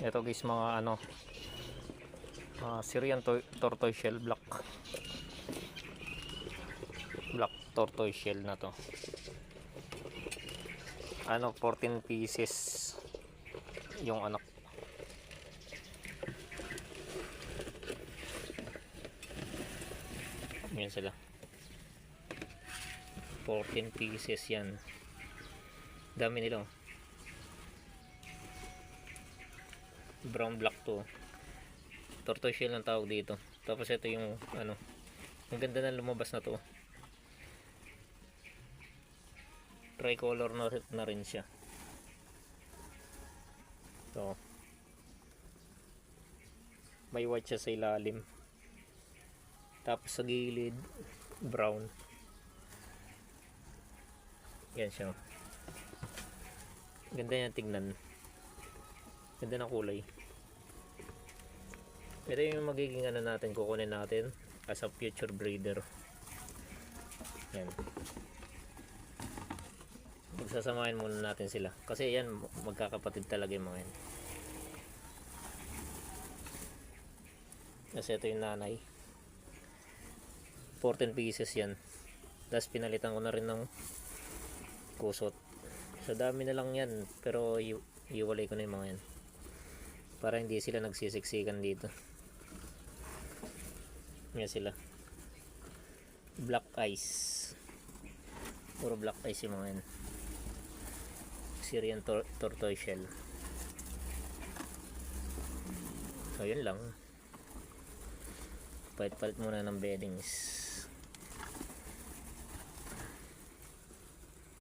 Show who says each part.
Speaker 1: Ito guys, mga ano, Syrian tortoise shell black tortoise shell na to. Ano, 14 pieces yung anak. Yan sila, 14 pieces yan. Dami nila, oh. Brown black to, tortoise shell ang tawag dito. Tapos ito yung ano, ang ganda na lumabas na to, tricolor na rin siya. So may white siya sa ilalim, tapos sa gilid brown. Yan siya, ganda niya tignan, ganda ng kulay. Ito yung magiging ano natin, kukunin natin as a future breeder. Yan, magsasamahin muna natin sila kasi yan, magkakapatid talaga yung mga yan. Kasi ito yung nanay, 14 pieces yan. Tapos pinalitan ko na rin ng kusot. So dami na lang yan, pero iwalay ko na yung mga yan para hindi sila nagsisiksikan dito. Yan sila, black eyes, puro black eyes yung mga yan, Syrian tortoise shell. So yun lang, palit muna ng beddings.